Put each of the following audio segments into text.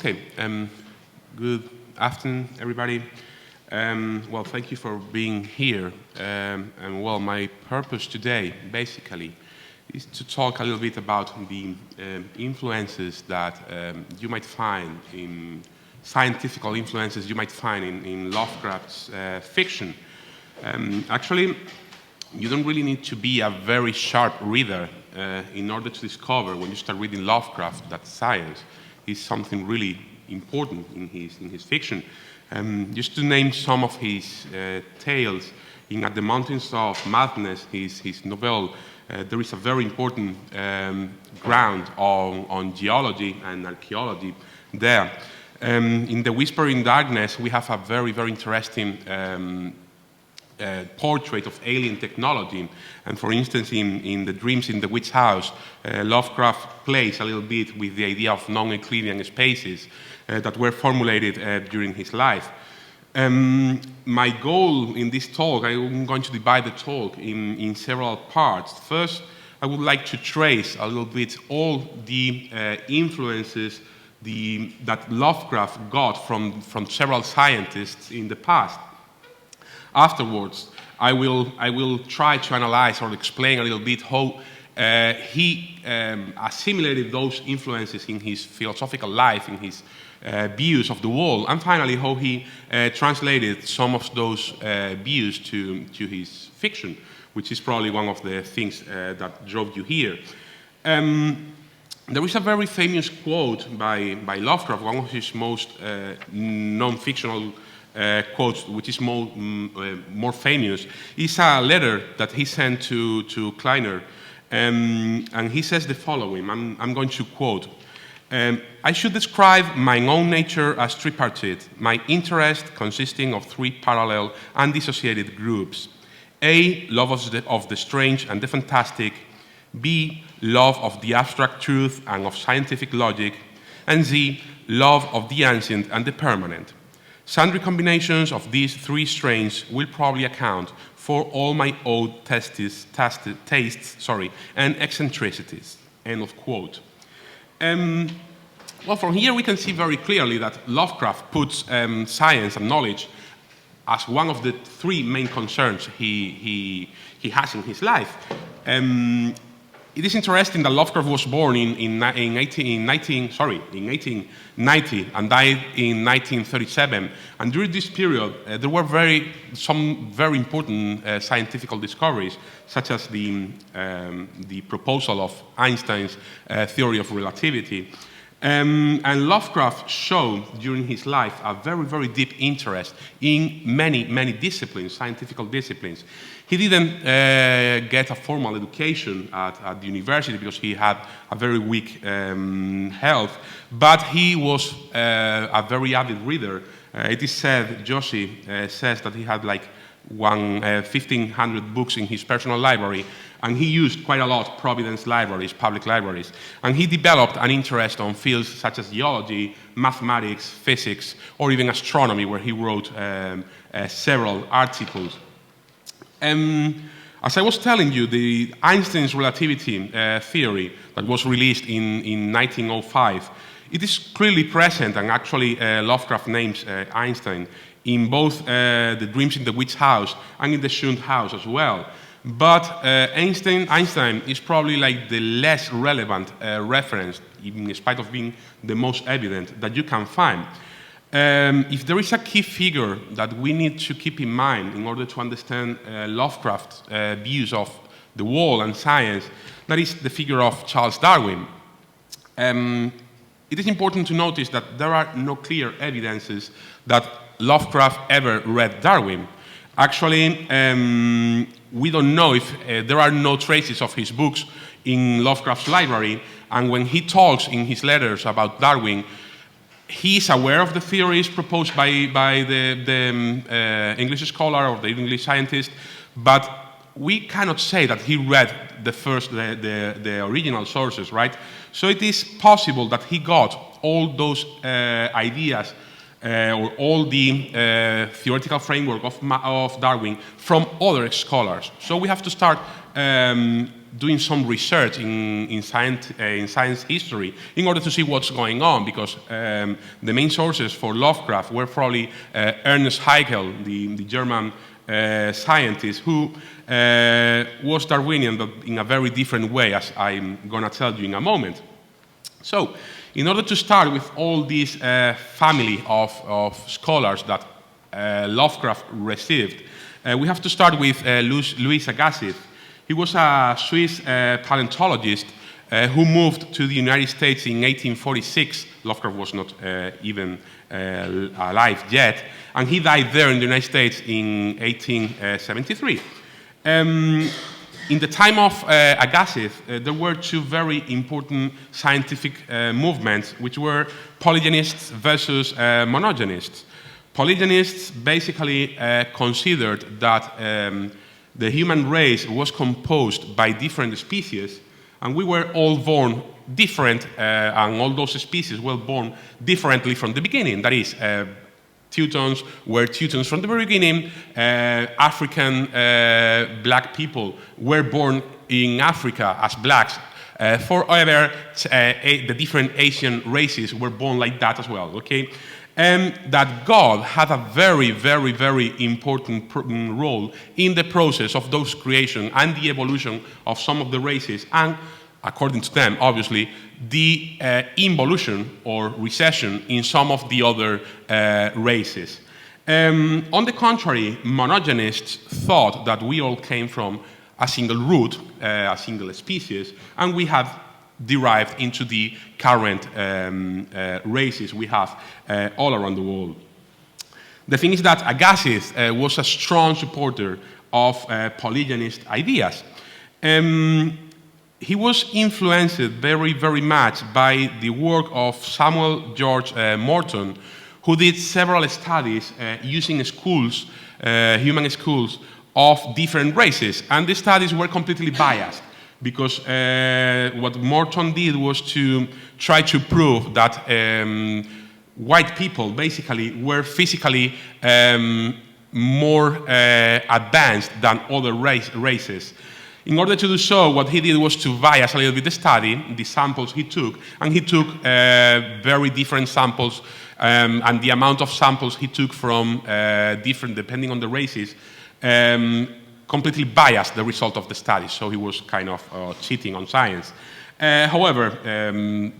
Okay, good afternoon, everybody. Well, thank you for being here. And well, my purpose today, basically, is to talk a little bit about the influences that you might find in scientific influences you might find in Lovecraft's fiction. Actually, you don't really need to be a very sharp reader in order to discover when you start reading Lovecraft that science is something really important in his fiction. Just to name some of his tales, in At the Mountains of Madness, his novel, there is a very important ground on geology and archaeology there. In The Whisper in Darkness, we have a very, very interesting portrait of alien technology. And for instance, in The Dreams in the Witch House, Lovecraft plays a little bit with the idea of non-Euclidean spaces that were formulated during his life. My goal in this talk, I'm going to divide the talk in several parts. First, I would like to trace a little bit all the influences that Lovecraft got from several scientists in the past. Afterwards, I will try to analyze or explain a little bit how he assimilated those influences in his philosophical life, in his views of the world, and finally how he translated some of those views to his fiction, which is probably one of the things that drove you here. There is a very famous quote by Lovecraft, one of his most non-fictional quotes, which is more famous, is a letter that he sent to Kleiner, and he says the following. I'm going to quote. I should describe my own nature as tripartite, my interest consisting of three parallel and dissociated groups. A, love of the strange and the fantastic. B, love of the abstract truth and of scientific logic. And Z, love of the ancient and the permanent. Sundry combinations of these three strains will probably account for all my odd tastes, and eccentricities. End of quote. Well, from here we can see very clearly that Lovecraft puts science and knowledge as one of the three main concerns he has in his life. It is interesting that Lovecraft was born in 1890 and died in 1937. And during this period, there were some very important scientific discoveries, such as the proposal of Einstein's theory of relativity. And Lovecraft showed during his life a very, very deep interest in many, many disciplines, scientific disciplines. He didn't get a formal education at the university because he had a very weak health, but he was a very avid reader. It is said, Joshi says that he had like 1,500 books in his personal library, and he used quite a lot Providence libraries, public libraries. And he developed an interest on fields such as geology, mathematics, physics, or even astronomy, where he wrote several articles. As I was telling you, the Einstein's relativity theory that was released in 1905, it is clearly present, and actually Lovecraft names Einstein in both The Dreams in the Witch House and in The Shunned House as well. But Einstein is probably like the less relevant reference, even in spite of being the most evident, that you can find. If there is a key figure that we need to keep in mind in order to understand Lovecraft's views of the world and science, that is the figure of Charles Darwin. It is important to notice that there are no clear evidences that Lovecraft ever read Darwin. Actually, we don't know if there are no traces of his books in Lovecraft's library, and when he talks in his letters about Darwin, he is aware of the theories proposed by the English scholar or the English scientist, but we cannot say that he read the original sources, right? So it is possible that he got all those ideas or all the theoretical framework of Darwin from other scholars. So we have to start doing some research in science history in order to see what's going on, because the main sources for Lovecraft were probably Ernest Haeckel, the German scientist, who was Darwinian, but in a very different way, as I'm going to tell you in a moment. So, in order to start with all this family of scholars that Lovecraft received, we have to start with Louis Agassiz. He was a Swiss paleontologist who moved to the United States in 1846. Lovecraft was not even alive yet, and he died there in the United States in 1873. In the time of Agassiz, there were two very important scientific movements, which were polygenists versus monogenists. Polygenists basically considered that the human race was composed by different species, and we were all born different, and all those species were born differently from the beginning. That is, Teutons were Teutons from the very beginning. African black people were born in Africa as blacks. However, the different Asian races were born like that as well, okay? And that God had a very, very, very important role in the process of those creation and the evolution of some of the races, and according to them, obviously, the involution or recession in some of the other races. On the contrary, monogenists thought that we all came from a single root, a single species, and we have derived into the current races we have all around the world. The thing is that Agassiz was a strong supporter of polygynist ideas. He was influenced very, very much by the work of Samuel George Morton, who did several studies using schools, human schools, of different races, and the studies were completely biased. Because what Morton did was to try to prove that white people basically were physically more advanced than other races. In order to do so, what he did was to bias a little bit the study, the samples he took, and he took very different samples, and the amount of samples he took from different, depending on the races, completely biased the result of the study, so he was kind of cheating on science. However,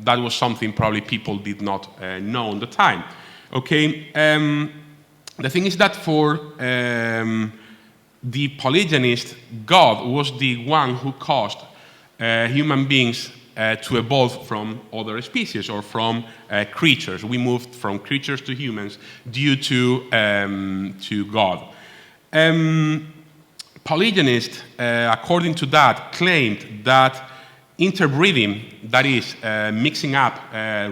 that was something probably people did not know at the time. Okay, the thing is that for the polygynist, God was the one who caused human beings to evolve from other species or from creatures. We moved from creatures to humans due to God. Polygynists, according to that, claimed that interbreeding, that is, mixing up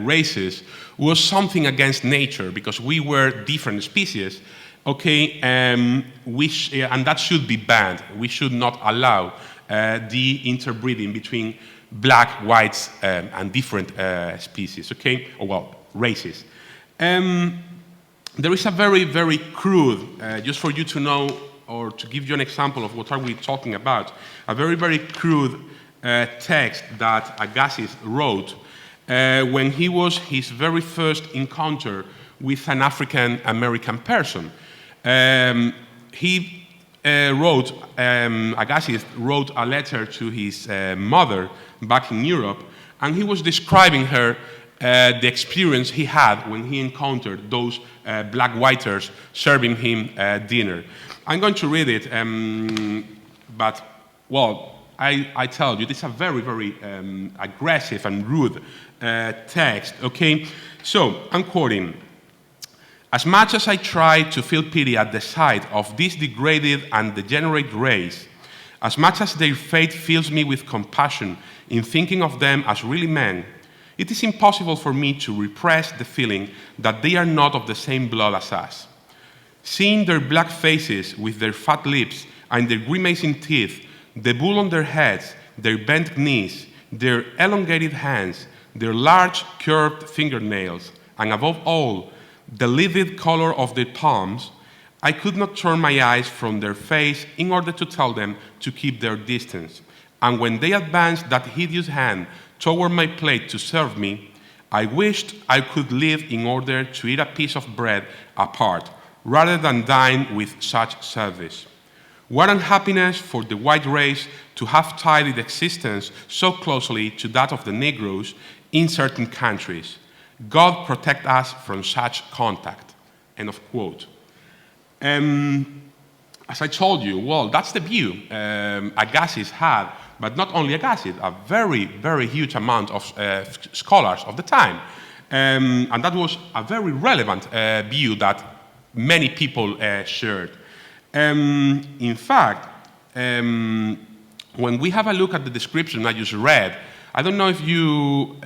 races, was something against nature because we were different species, okay, and that should be banned. We should not allow the interbreeding between black, whites, and different species, okay, or well, races. There is a very, very crude, just for you to know, or to give you an example of what are we talking about, a very, very crude text that Agassiz wrote when he was his very first encounter with an African-American person. Agassiz wrote a letter to his mother back in Europe, and he was describing her the experience he had when he encountered those black whiters serving him dinner. I'm going to read it, but, well, I tell you, this is a very, very aggressive and rude text, okay? So, I'm quoting. As much as I try to feel pity at the sight of this degraded and degenerate race, as much as their fate fills me with compassion in thinking of them as really men, it is impossible for me to repress the feeling that they are not of the same blood as us. Seeing their black faces with their fat lips and their grimacing teeth, the wool on their heads, their bent knees, their elongated hands, their large curved fingernails, and above all, the livid color of their palms, I could not turn my eyes from their face in order to tell them to keep their distance. and when they advanced that hideous hand toward my plate to serve me, I wished I could live in order to eat a piece of bread apart, rather than dine with such service. What unhappiness for the white race to have tied its existence so closely to that of the Negroes in certain countries. God protect us from such contact. End of quote. As I told you, well, that's the view Agassiz had, but not only Agassiz, a very, very huge amount of scholars of the time. And that was a very relevant view that many people shared. In fact, when we have a look at the description I just read, I don't know if you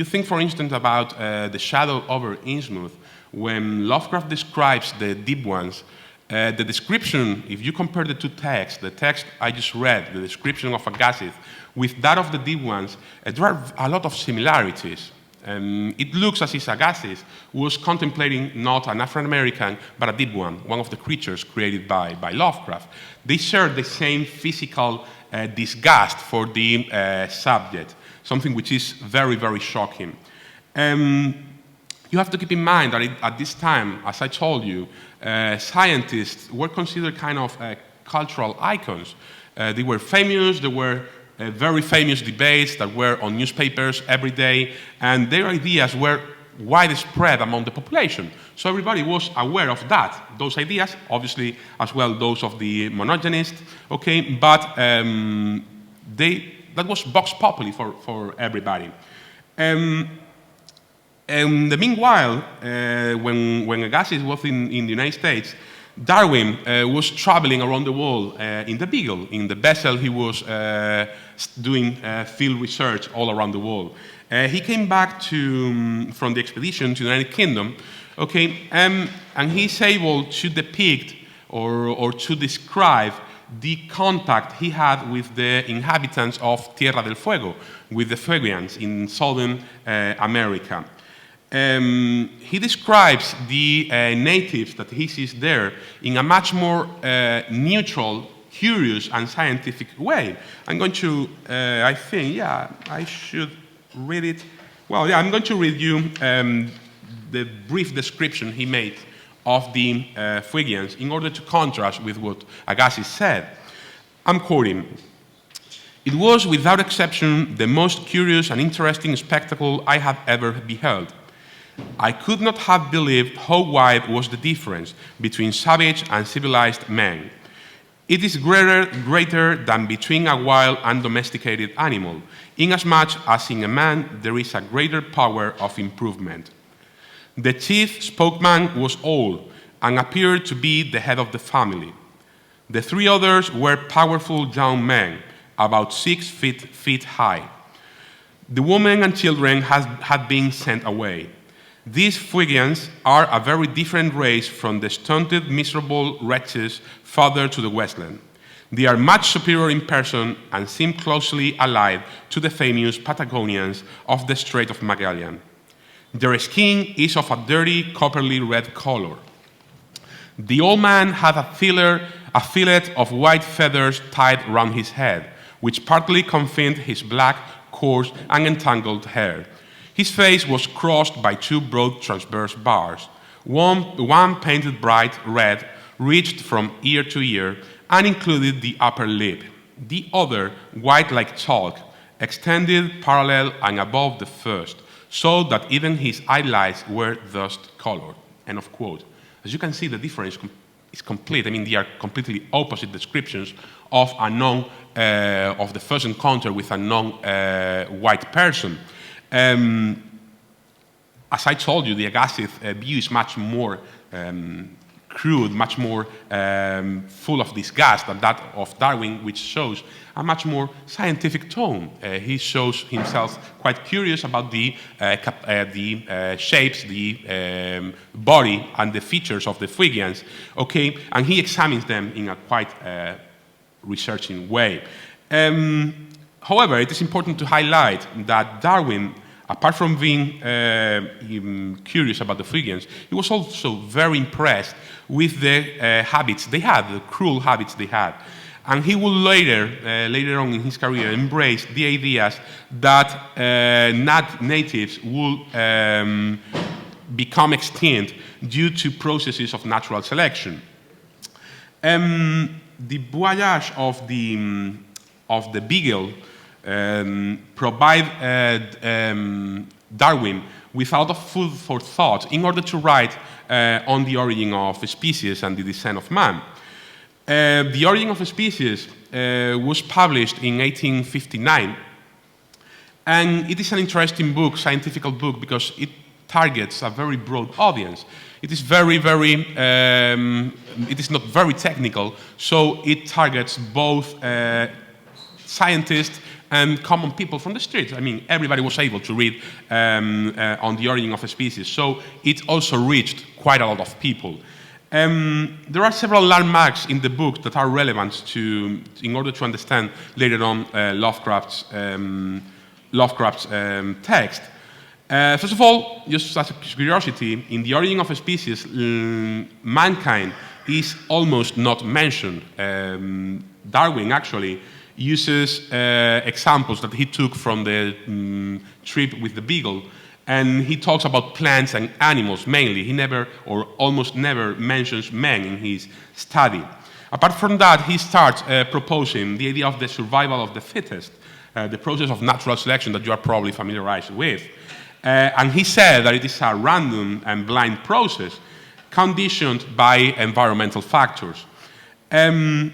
think, for instance, about the shadow over Innsmouth, when Lovecraft describes the deep ones, the description, if you compare the two texts, the text I just read, the description of Agassiz, with that of the deep ones, there are a lot of similarities. It looks as if Agassiz was contemplating not an Afro-American, but a deep one of the creatures created by Lovecraft. They share the same physical disgust for the subject, something which is very, very shocking. You have to keep in mind that at this time, as I told you, scientists were considered kind of cultural icons. They were famous, there were very famous debates that were on newspapers every day, and their ideas were widespread among the population. So everybody was aware of that, those ideas, obviously as well those of the monogenists, okay, but that was vox populi for everybody. Meanwhile, when Agassiz was in the United States, Darwin was traveling around the world in the Beagle. In the vessel, he was doing field research all around the world. He came back from the expedition to the United Kingdom, okay, and he's able to depict or to describe the contact he had with the inhabitants of Tierra del Fuego, with the Fuegians in southern America. He describes the natives that he sees there in a much more neutral, curious, and scientific way. I'm going to, I think, yeah, I should read it. Well, yeah, I'm going to read you the brief description he made of the Fuegians in order to contrast with what Agassiz said. I'm quoting. "It was, without exception, the most curious and interesting spectacle I have ever beheld. I could not have believed how wide was the difference between savage and civilized men. It is greater than between a wild and domesticated animal, inasmuch as in a man there is a greater power of improvement. The chief spokesman was old and appeared to be the head of the family. The three others were powerful young men, about 6 feet high. The women and children had been sent away. These Fuegians are a very different race from the stunted, miserable wretches farther to the westland. They are much superior in person and seem closely allied to the famous Patagonians of the Strait of Magellan. Their skin is of a dirty, coppery red color. The old man had a fillet of white feathers tied round his head, which partly confined his black, coarse, and entangled hair. His face was crossed by 2 broad transverse bars. One painted bright red reached from ear to ear and included the upper lip. The other, white like chalk, extended parallel and above the first, so that even his eyelids were dust-colored." End of quote. As you can see, the difference is complete. I mean, they are completely opposite descriptions of of the first encounter with a non-white person. As I told you, the Agassiz view is much more crude, much more full of disgust than that of Darwin, which shows a much more scientific tone. He shows himself quite curious about the shapes, the body, and the features of the Fuegians, okay? And he examines them in a quite researching way. However, it is important to highlight that Darwin, apart from being curious about the Fuegians, he was also very impressed with the habits they had, the cruel habits they had. And he will later on in his career, embrace the ideas that natives will become extinct due to processes of natural selection. The voyage of the Beagle provide Darwin without a food for thought in order to write on the origin of species and the descent of man. The Origin of Species was published in 1859, and it is an interesting book, scientific book, because it targets a very broad audience. It is it is not very technical, so it targets both scientists and common people from the streets. I mean, everybody was able to read on the Origin of Species, so it also reached quite a lot of people. There are several landmarks in the book that are relevant in order to understand later on Lovecraft's text. First of all, just as a curiosity, in the Origin of Species, mankind is almost not mentioned. Darwin actually uses examples that he took from the trip with the Beagle, and he talks about plants and animals mainly. He never, or almost never, mentions men in his study. Apart from that, he starts proposing the idea of the survival of the fittest, the process of natural selection that you are probably familiarized with. And he said that it is a random and blind process conditioned by environmental factors. The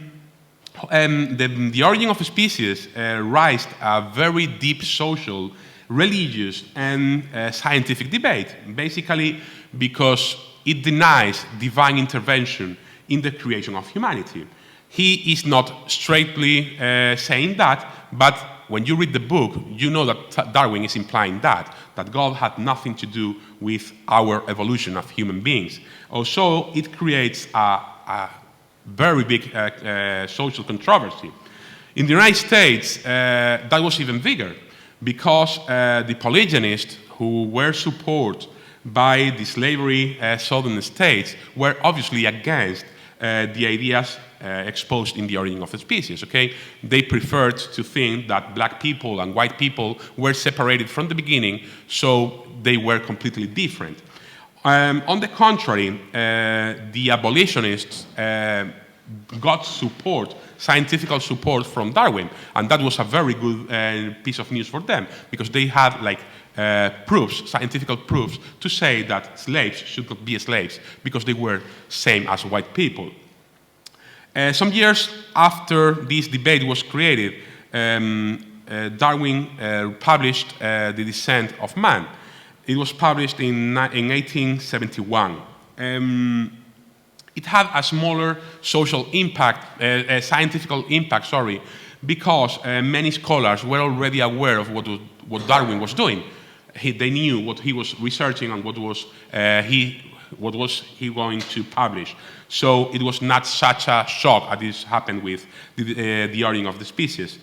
Origin of Species raised a very deep social, religious, and scientific debate, basically because it denies divine intervention in the creation of humanity. He is not straightly saying that, but when you read the book, you know that Darwin is implying that God had nothing to do with our evolution of human beings. Also, it creates a very big social controversy. In the United States, that was even bigger, because the polygynists who were supported by the slavery southern states were obviously against the ideas exposed in the Origin of the Species, okay? They preferred to think that black people and white people were separated from the beginning, so they were completely different. On the contrary, the abolitionists got support, scientific support from Darwin, and that was a very good piece of news for them, because they had like proofs, scientific proofs, to say that slaves should not be slaves because they were same as white people. Some years after this debate was created, Darwin published The Descent of Man. It was published in 1871. It had a smaller social impact, scientific impact, sorry, because many scholars were already aware of what Darwin was doing. They knew what he was researching and what was he going to publish. So it was not such a shock as this happened with the Origin of the Species.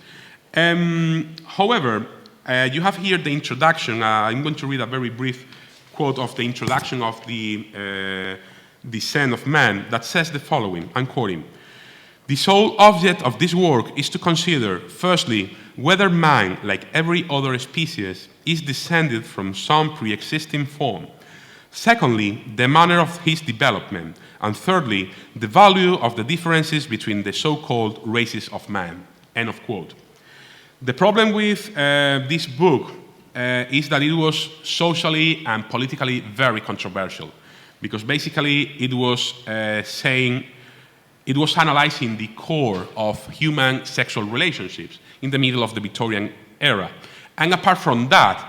However, you have here the introduction. I'm going to read a very brief quote of the introduction of the Descent of Man that says the following, I'm quoting: "The sole object of this work is to consider, firstly, whether man, like every other species, is descended from some pre-existing form. Secondly, the manner of his development. And thirdly, the value of the differences between the so-called races of man." End of quote. The problem with this book is that it was socially and politically very controversial, because basically it was analyzing the core of human sexual relationships in the middle of the Victorian era. And apart from that,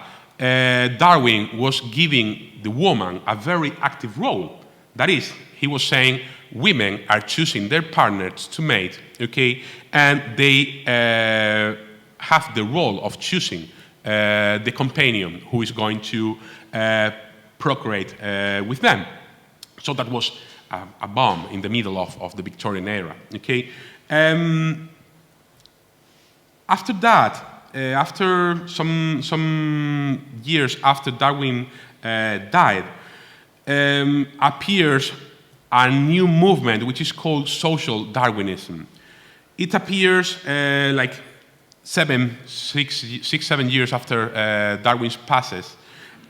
Darwin was giving the woman a very active role. That is, he was saying women are choosing their partners to mate, okay, and they have the role of choosing the companion who is going to procreate with them. So that was a bomb in the middle of the Victorian era, okay. After that, after some years after Darwin died, appears a new movement which is called social Darwinism. It appears like 7 years after Darwin's passes,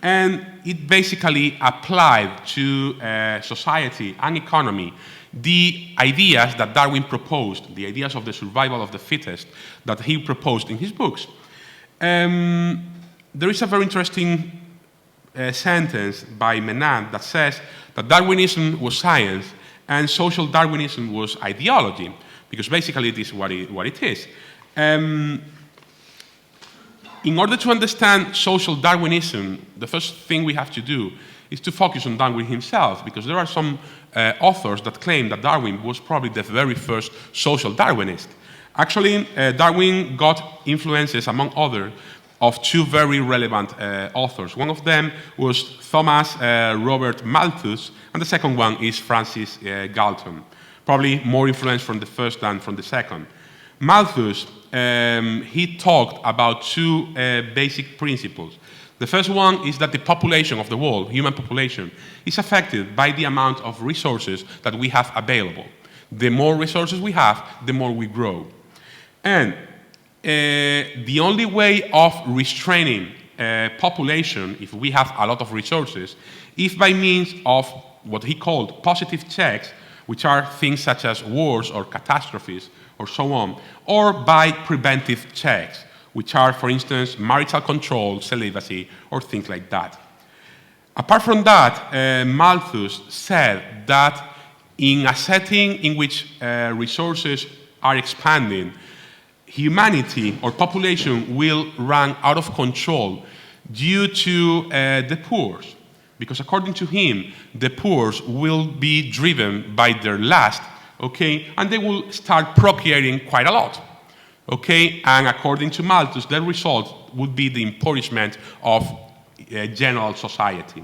and it basically applied to society and economy the ideas that Darwin proposed, the ideas of the survival of the fittest that he proposed in his books. There is a very interesting sentence by Menand that says that Darwinism was science and social Darwinism was ideology, because basically it is what it is. In order to understand social Darwinism, the first thing we have to do is to focus on Darwin himself, because there are some authors that claim that Darwin was probably the very first social Darwinist. Actually, Darwin got influences, among others, of two very relevant authors. One of them was Thomas Robert Malthus, and the second one is Francis Galton. Probably more influence from the first than from the second. Malthus, he talked about two basic principles. The first one is that the population of the world, human population, is affected by the amount of resources that we have available. The more resources we have, the more we grow. And the only way of restraining population, if we have a lot of resources, is by means of what he called positive checks, which are things such as wars or catastrophes or so on, or by preventive checks, which are, for instance, marital control, celibacy, or things like that. Apart from that, Malthus said that in a setting in which resources are expanding, humanity or population will run out of control due to the poor. Because according to him, the poor will be driven by their lust, okay, and they will start procreating quite a lot, okay, and according to Malthus, the result would be the impoverishment of general society.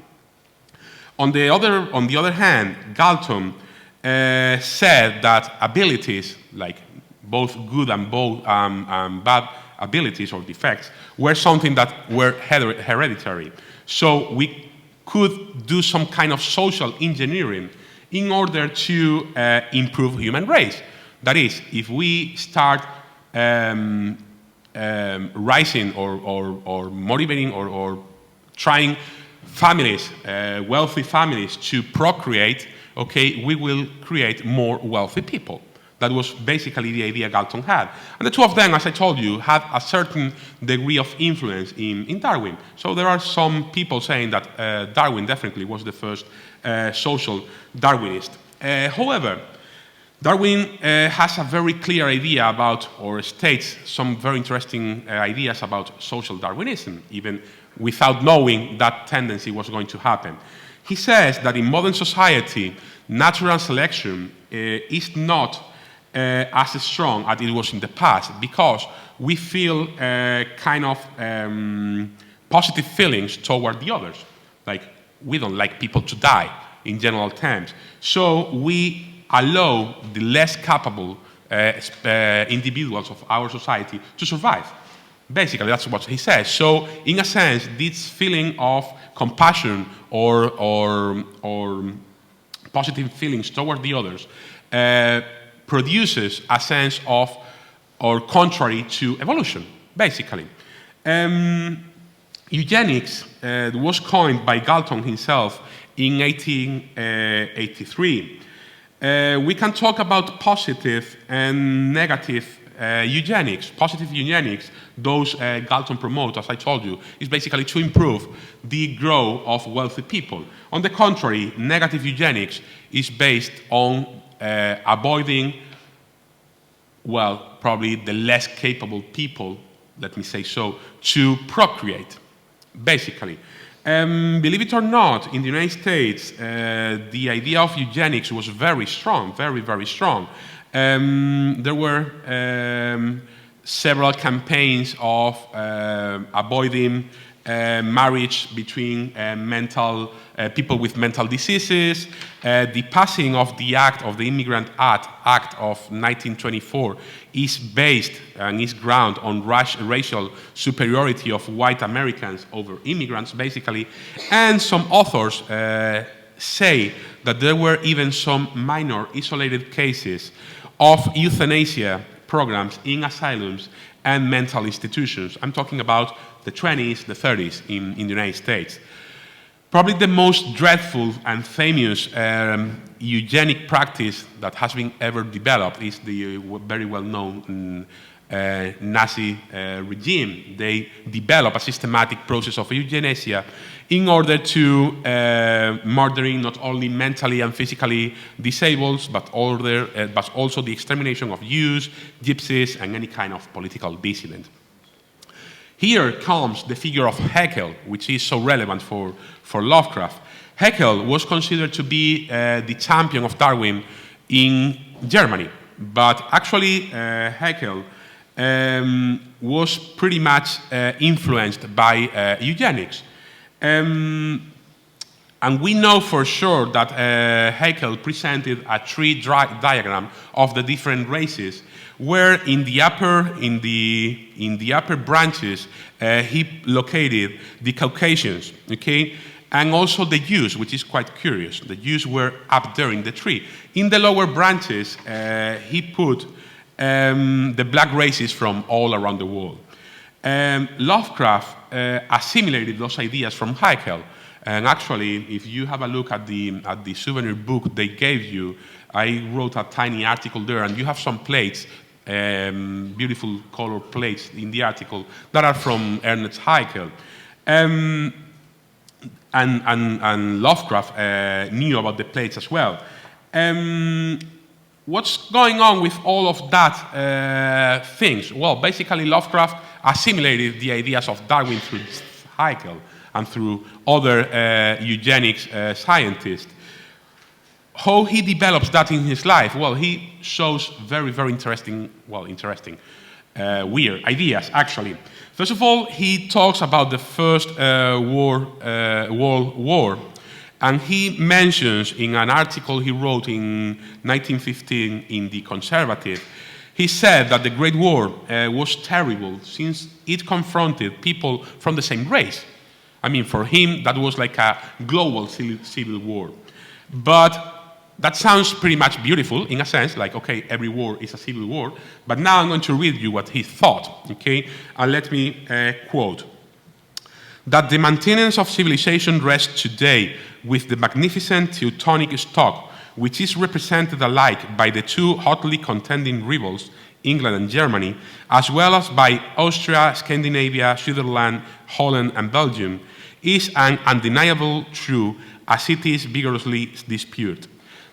On the other hand, Galton said that abilities, like both good and bad abilities or defects, were something that were hereditary. So we could do some kind of social engineering in order to improve human race. That is, if we start rising or motivating or trying families, wealthy families, to procreate, okay, we will create more wealthy people. That was basically the idea Galton had. And the two of them, as I told you, had a certain degree of influence in Darwin. So there are some people saying that Darwin definitely was the first social Darwinist. However, Darwin has a very clear idea about, or states some very interesting ideas about social Darwinism, even without knowing that tendency was going to happen. He says that in modern society, natural selection is not as strong as it was in the past, because we feel kind of positive feelings toward the others. Like, we don't like people to die, in general terms. So we allow the less capable individuals of our society to survive. Basically, that's what he says. So, in a sense, this feeling of compassion or positive feelings toward the others produces a sense of, or contrary to evolution, basically. Eugenics was coined by Galton himself in 1883. We can talk about positive and negative eugenics. Positive eugenics, those Galton promotes, as I told you, is basically to improve the growth of wealthy people. On the contrary, negative eugenics is based on avoiding, well, probably the less capable people, let me say so, to procreate, basically. Believe it or not, in the United States, the idea of eugenics was very strong, very, very strong. There were several campaigns of avoiding marriage between people with mental diseases. The passing of the Immigrant Act of 1924 is based and is grounded on racial superiority of white Americans over immigrants, basically. And some authors say that there were even some minor isolated cases of euthanasia programs in asylums and mental institutions. I'm talking about the 20s, the 30s in the United States. Probably the most dreadful and famous eugenic practice that has been ever developed is the very well-known Nazi regime. They develop a systematic process of euthanasia in order to murdering not only mentally and physically disabled, but also the extermination of Jews, gypsies, and any kind of political dissident. Here comes the figure of Haeckel, which is so relevant for Lovecraft. Haeckel was considered to be the champion of Darwin in Germany, but actually Haeckel was pretty much influenced by eugenics. And we know for sure that Haeckel presented a tree diagram of the different races, where in the upper branches he located the Caucasians, okay, and also the Jews, which is quite curious. The Jews were up there in the tree. In the lower branches, he put the black races from all around the world. Lovecraft assimilated those ideas from Haeckel. And actually, if you have a look at the souvenir book they gave you, I wrote a tiny article there, and you have some plates, beautiful color plates in the article that are from Ernest Haeckel. And Lovecraft knew about the plates as well. What's going on with all of that things? Well, basically Lovecraft assimilated the ideas of Darwin through Haeckel and through other eugenics scientists. How he develops that in his life? Well, he shows very, very interesting, weird ideas, actually. First of all, he talks about the First World War, and he mentions in an article he wrote in 1915 in The Conservative, he said that the Great War was terrible since it confronted people from the same race. I mean, for him, that was like a global civil war. But that sounds pretty much beautiful in a sense, like, okay, every war is a civil war. But now I'm going to read you what he thought, okay? And let me quote. That the maintenance of civilization rests today with the magnificent Teutonic stock, which is represented alike by the two hotly contending rivals, England and Germany, as well as by Austria, Scandinavia, Switzerland, Holland, and Belgium, is an undeniable truth as it is vigorously disputed.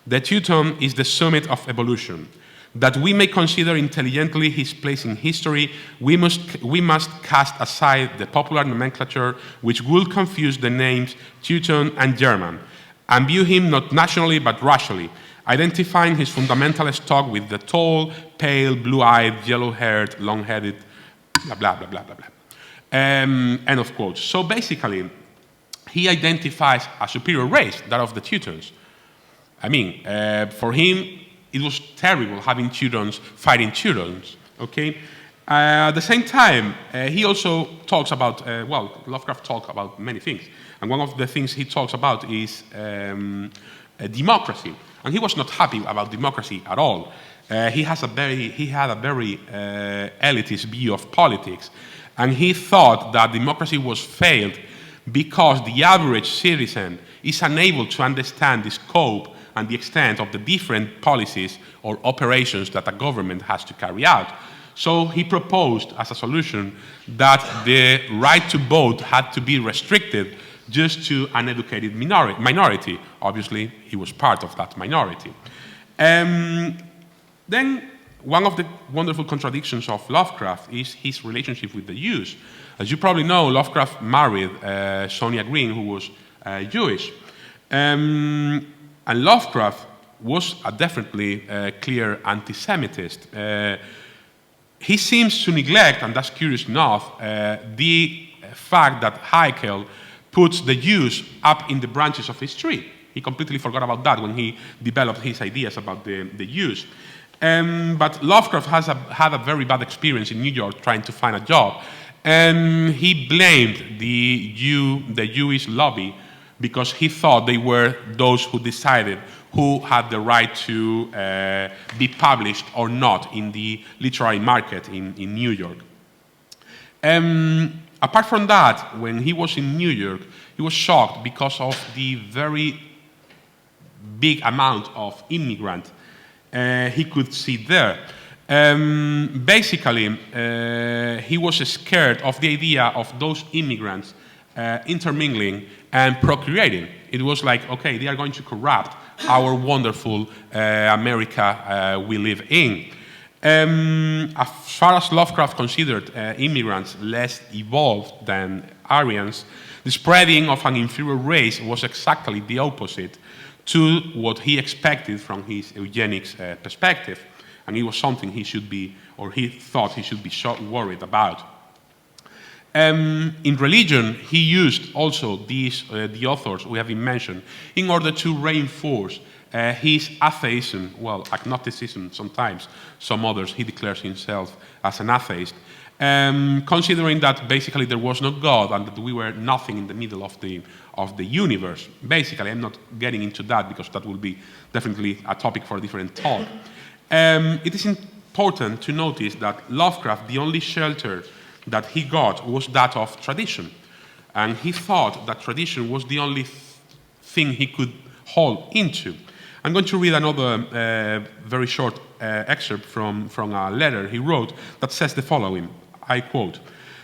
The Teuton is the summit of evolution. That we may consider intelligently his place in history, we must cast aside the popular nomenclature which will confuse the names Teuton and German, and view him not nationally but racially, identifying his fundamental stock with the tall, pale, blue-eyed, yellow-haired, long-headed, blah, blah, blah, blah, blah, blah. End of quote. So basically, he identifies a superior race, that of the Teutons. I mean, for him, it was terrible having Teutons fighting Teutons, okay? At the same time, he also talks about, Lovecraft talks about many things. And one of the things he talks about is democracy. And he was not happy about democracy at all. He had a very elitist view of politics. And he thought that democracy was failed because the average citizen is unable to understand the scope and the extent of the different policies or operations that a government has to carry out. So he proposed as a solution that the right to vote had to be restricted just to an educated minority. Obviously, he was part of that minority. Then one of the wonderful contradictions of Lovecraft is his relationship with the Jews. As you probably know, Lovecraft married Sonia Green, who was Jewish. And Lovecraft was a definitely clear anti-Semitist. He seems to neglect, and that's curious enough, the fact that Haeckel puts the Jews up in the branches of his tree. He completely forgot about that when he developed his ideas about the Jews. But Lovecraft had a very bad experience in New York trying to find a job. And he blamed the Jewish lobby because he thought they were those who decided who had the right to be published or not in the literary market in New York. Apart from that, when he was in New York, he was shocked because of the very big amount of immigrants he could see there. Basically, he was scared of the idea of those immigrants intermingling and procreating. It was like, okay, they are going to corrupt our wonderful America we live in. As far as Lovecraft considered immigrants less evolved than Aryans, the spreading of an inferior race was exactly the opposite to what he expected from his eugenics perspective. And it was something he should be, or he thought he should be worried about. In religion, he used also these, the authors we have been mentioned, in order to reinforce his atheism, well, agnosticism sometimes. Some others, he declares himself as an atheist, considering that basically there was no God and that we were nothing in the middle of the universe. Basically, I'm not getting into that because that will be definitely a topic for a different talk. It is important to notice that Lovecraft, the only shelter that he got was that of tradition. And he thought that tradition was the only thing he could hold into. I'm going to read another very short excerpt from a letter he wrote that says the following, I quote,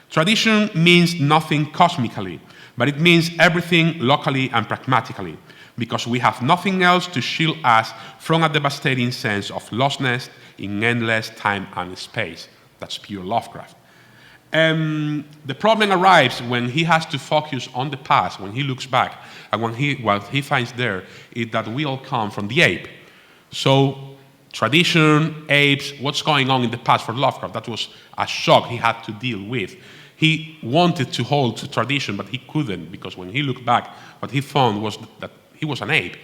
"Tradition means nothing cosmically, but it means everything locally and pragmatically, because we have nothing else to shield us from a devastating sense of lostness in endless time and space." That's pure Lovecraft. The problem arrives when he has to focus on the past, when he looks back, and what he finds there is that we all come from the ape. So tradition, apes, what's going on in the past for Lovecraft, that was a shock he had to deal with. He wanted to hold to tradition, but he couldn't, because when he looked back, what he found was that he was an ape.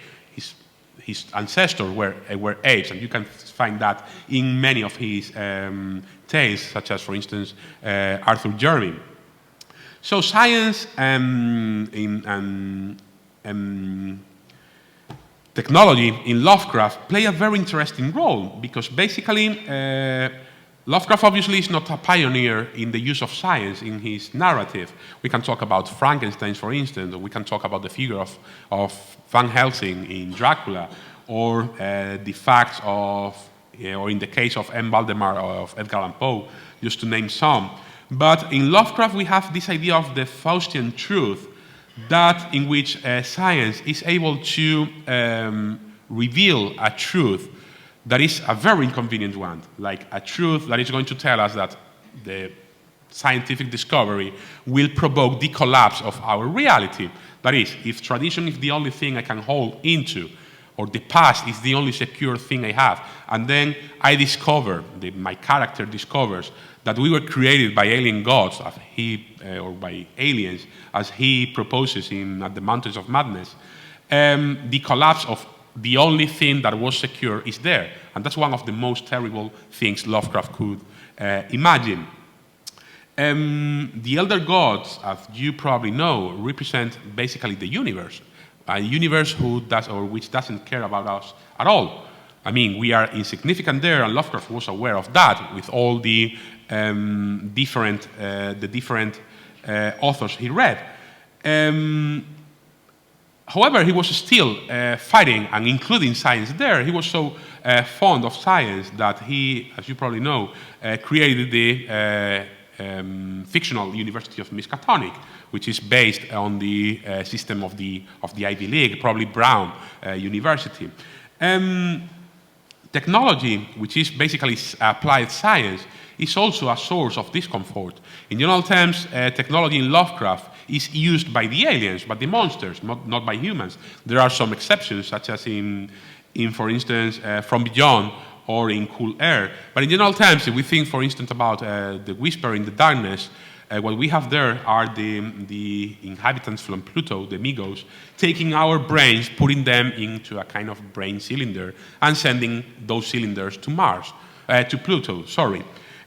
His ancestors were apes, and you can find that in many of his tales, such as, for instance, Arthur Jermyn. So science and technology in Lovecraft play a very interesting role, because basically Lovecraft obviously is not a pioneer in the use of science in his narrative. We can talk about Frankenstein, for instance, or we can talk about the figure of Van Helsing in Dracula, or the facts of, or in the case of M. Valdemar of Edgar Allan Poe, just to name some. But in Lovecraft we have this idea of the Faustian truth, that in which science is able to reveal a truth that is a very inconvenient one, like a truth that is going to tell us that the scientific discovery will provoke the collapse of our reality. That is, if tradition is the only thing I can hold into, or the past is the only secure thing I have, and then I discover, my character discovers, that we were created by alien gods, as or by aliens, as he proposes at the Mountains of Madness, the collapse of the only thing that was secure is there. And that's one of the most terrible things Lovecraft could imagine. The elder gods, as you probably know, represent basically the universe. A universe which doesn't care about us at all. I mean, we are insignificant there, and Lovecraft was aware of that with all the different authors he read. However, he was still fighting and including science there. He was so fond of science that he, as you probably know, created the fictional University of Miskatonic, which is based on the system of the Ivy League, probably Brown University. Technology, which is basically applied science, is also a source of discomfort. In general terms, technology in Lovecraft is used by the aliens, but the monsters, not by humans. There are some exceptions, such as in for instance, From Beyond or in Cool Air. But in general terms, if we think, for instance, about The Whisper in the Darkness, what we have there are the inhabitants from Pluto, the Migos, taking our brains, putting them into a kind of brain cylinder, and sending those cylinders to to Pluto, sorry.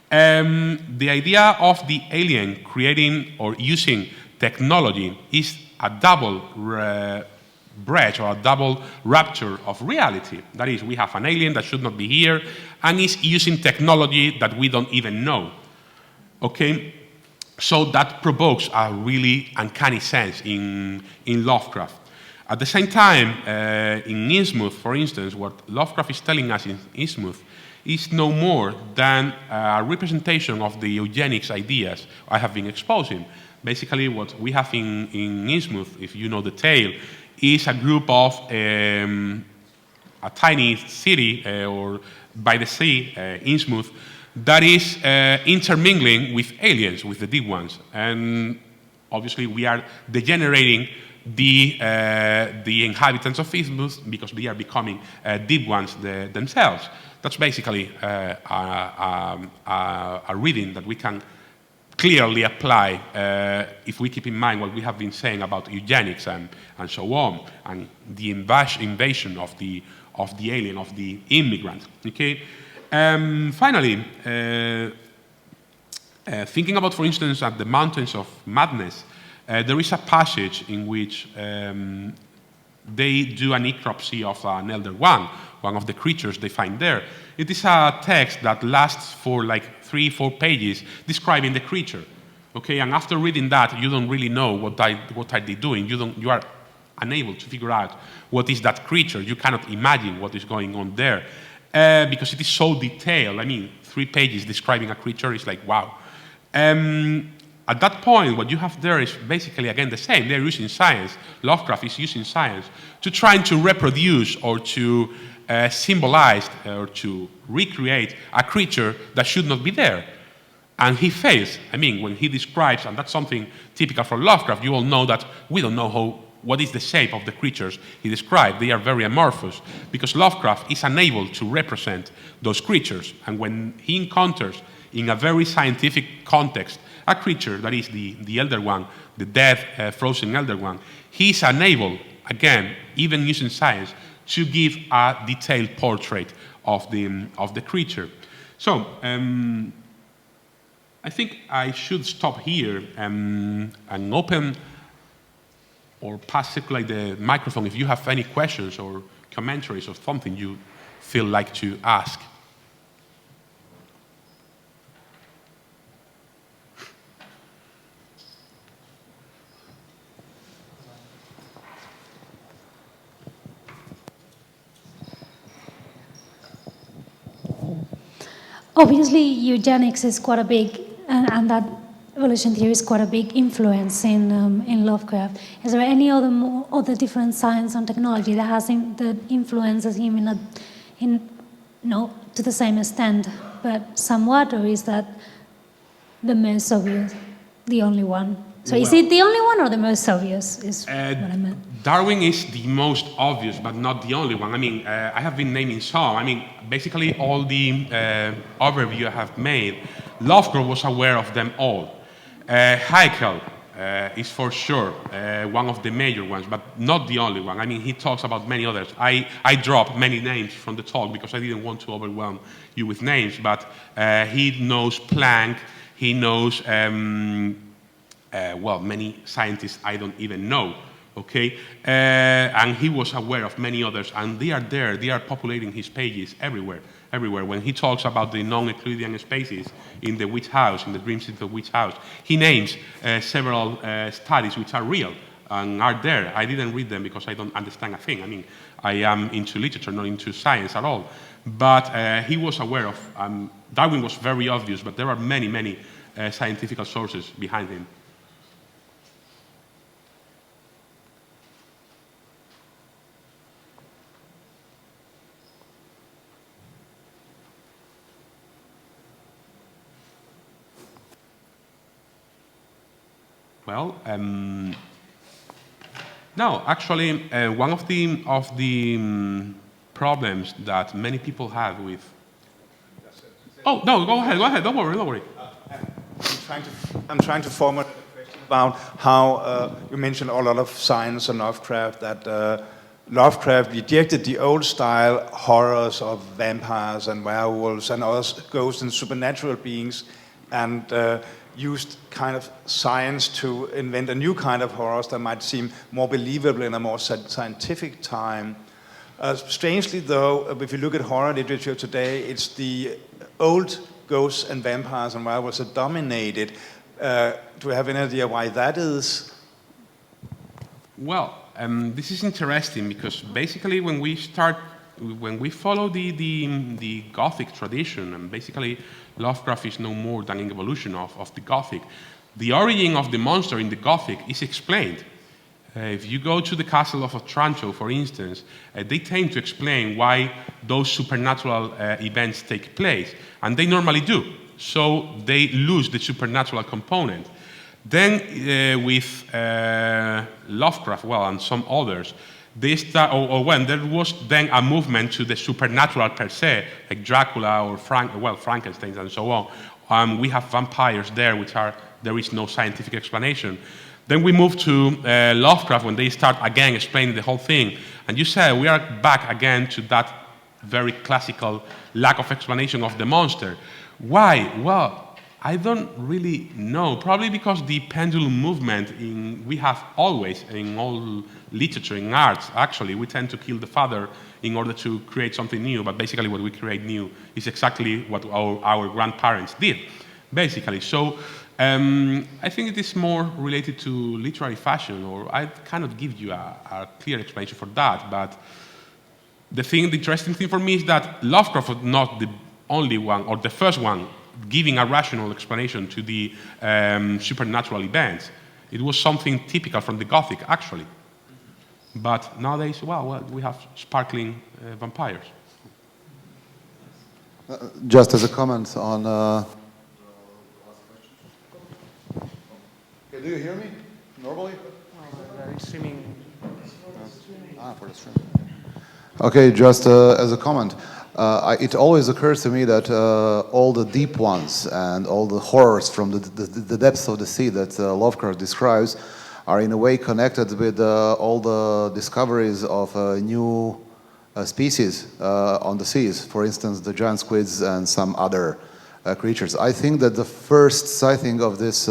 The idea of the alien creating or using technology is a double breach or a double rupture of reality. That is, we have an alien that should not be here and is using technology that we don't even know. Okay? So that provokes a really uncanny sense in Lovecraft. At the same time, in Innsmouth, for instance, what Lovecraft is telling us in Innsmouth is no more than a representation of the eugenics ideas I have been exposing. Basically, what we have in Innsmouth, if you know the tale, is a group of a tiny city or by the sea, Innsmouth, that is intermingling with aliens, with the deep ones. And obviously, we are degenerating the inhabitants of Innsmouth because they are becoming deep ones themselves. That's basically a reading that we can clearly apply if we keep in mind what we have been saying about eugenics and so on, and the invasion of the alien, of the immigrant. Okay. Finally, thinking about, for instance, at the Mountains of Madness, there is a passage in which they do a necropsy of an Elder One of the creatures they find there. It is a text that lasts for like 3-4 pages describing the creature. Okay, and after reading that, you don't really know what are they doing. You are unable to figure out what is that creature. You cannot imagine what is going on there because it is so detailed. I mean, 3 pages describing a creature is like, wow. At that point, what you have there is basically, again, the same. They're using science. Lovecraft is using science to try to reproduce or to symbolize or to recreate a creature that should not be there. And he fails. I mean, when he describes, and that's something typical for Lovecraft, you all know that we don't know what is the shape of the creatures he described. They are very amorphous because Lovecraft is unable to represent those creatures. And when he encounters, in a very scientific context, a creature that is the Elder One, the dead, frozen Elder One, he is unable, again, even using science, to give a detailed portrait of the creature. So, I think I should stop here and open or pass circulate the microphone if you have any questions or commentaries or something you feel like to ask. Obviously, eugenics is quite a big, and that evolution theory is quite a big influence in Lovecraft. Is there any other different science and technology that influences him to the same extent, but somewhat, or is that the most obvious, the only one? So is it the only one or the most obvious, is what I meant? Darwin is the most obvious, but not the only one. I mean, I have been naming some. I mean, basically all the overview I have made, Lovecraft was aware of them all. Haeckel is for sure one of the major ones, but not the only one. I mean, he talks about many others. I dropped many names from the talk because I didn't want to overwhelm you with names, but he knows Planck, he knows many scientists I don't even know, okay? And he was aware of many others, and they are there, they are populating his pages everywhere. When he talks about the non-Euclidean spaces in the Witch House, in the Dream City of the Witch House, he names several studies which are real and are there. I didn't read them because I don't understand a thing. I mean, I am into literature, not into science at all. But he was aware of, Darwin was very obvious, but there are many scientific sources behind him. Well, no, actually, one of the problems that many people have with... Oh, no, go ahead, don't worry. I'm trying to formulate a question about how you mentioned a lot of science and Lovecraft, that Lovecraft rejected the old style horrors of vampires and werewolves and other ghosts and supernatural beings, and used kind of science to invent a new kind of horrors that might seem more believable in a more scientific time. Strangely, though, if you look at horror literature today, it's the old ghosts and vampires and werewolves that dominated. Do you have any idea why that is? Well, this is interesting because basically when we follow the Gothic tradition, and basically Lovecraft is no more than an evolution of the Gothic, the origin of the monster in the Gothic is explained. If you go to the castle of Otranto, for instance, they tend to explain why those supernatural events take place, and they normally do. So they lose the supernatural component. Then with Lovecraft, well, and some others, they start, or when there was then a movement to the supernatural per se, like Dracula or Frankenstein and so on. We have vampires there, there is no scientific explanation. Then we move to Lovecraft when they start again explaining the whole thing. And you say we are back again to that very classical lack of explanation of the monster. Why? Well, I don't really know. Probably because the pendulum movement we have always in all literature, in arts, actually, we tend to kill the father in order to create something new. But basically what we create new is exactly what our grandparents did, basically. So I think it is more related to literary fashion, or I cannot give you a clear explanation for that. But the interesting thing for me is that Lovecraft was not the only one, or the first one, giving a rational explanation to the supernatural events. It was something typical from the Gothic, actually. But nowadays, well we have sparkling vampires. Just as a comment on... Do you hear me normally? Streaming. For the stream. Okay, just as a comment. It always occurs to me that all the deep ones and all the horrors from the depths of the sea that Lovecraft describes are in a way connected with all the discoveries of new species on the seas. For instance, the giant squids and some other creatures. I think that the first sighting of this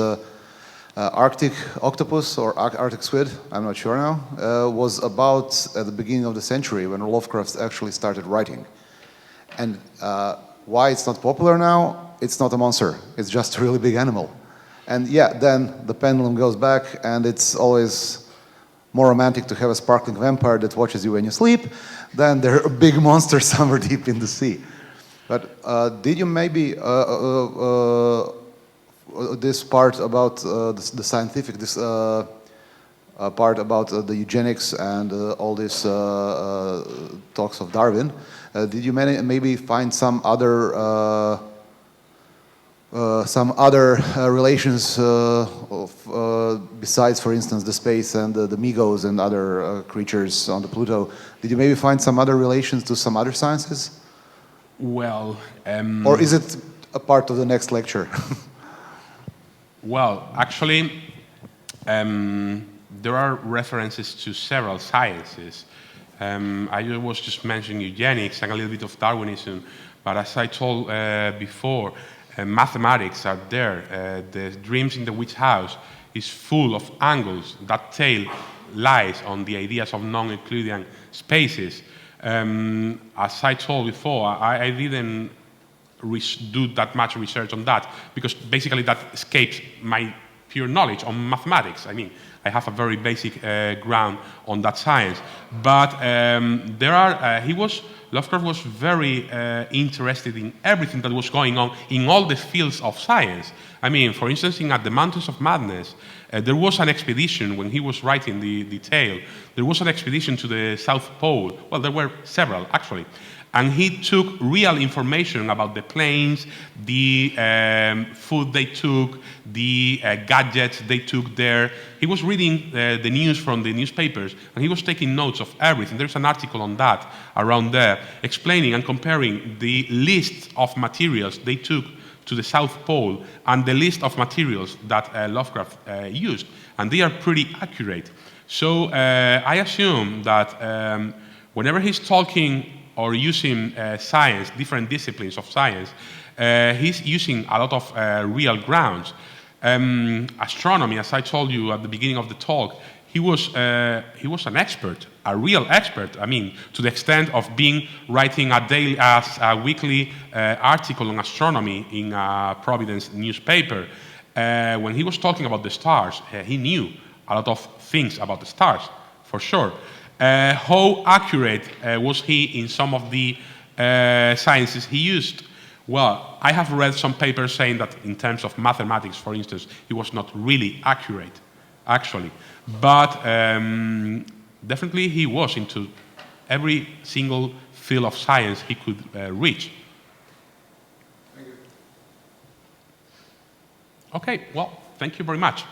Arctic octopus or Arctic squid, I'm not sure now, was about at the beginning of the century when Lovecraft actually started writing. And why it's not popular now? It's not a monster. It's just a really big animal. And yeah, then the pendulum goes back, and it's always more romantic to have a sparkling vampire that watches you when you sleep than there a big monster somewhere deep in the sea. But did you maybe this part about the scientific, this part about the eugenics and all this talks of Darwin, did you maybe find some other relations besides, for instance, the space and the Migos and other creatures on the Pluto? Did you maybe find some other relations to some other sciences? Well, or is it a part of the next lecture? Well, actually, there are references to several sciences. I was just mentioning eugenics and a little bit of Darwinism, but as I told before, mathematics are there. The Dreams in the Witch House is full of angles. That tale lies on the ideas of non-Euclidean spaces. As I told before, I didn't do that much research on that because basically that escapes my pure knowledge on mathematics. I mean, I have a very basic ground on that science. But Lovecraft was very interested in everything that was going on in all the fields of science. I mean, for instance, At the Mountains of Madness, there was an expedition when he was writing the tale. There was an expedition to the South Pole. Well, there were several, actually. And he took real information about the planes, the food they took, the gadgets they took there. He was reading the news from the newspapers, and he was taking notes of everything. There's an article on that around there, explaining and comparing the list of materials they took to the South Pole and the list of materials that Lovecraft used. And they are pretty accurate. So I assume that whenever he's talking or using science, different disciplines of science, he's using a lot of real grounds. Astronomy, as I told you at the beginning of the talk, he was an expert, a real expert. I mean, to the extent of writing a weekly article on astronomy in a Providence newspaper. When he was talking about the stars, he knew a lot of things about the stars, for sure. How accurate was he in some of the sciences he used? Well, I have read some papers saying that in terms of mathematics, for instance, he was not really accurate, actually. But definitely he was into every single field of science he could reach. Thank you. Okay, well, thank you very much.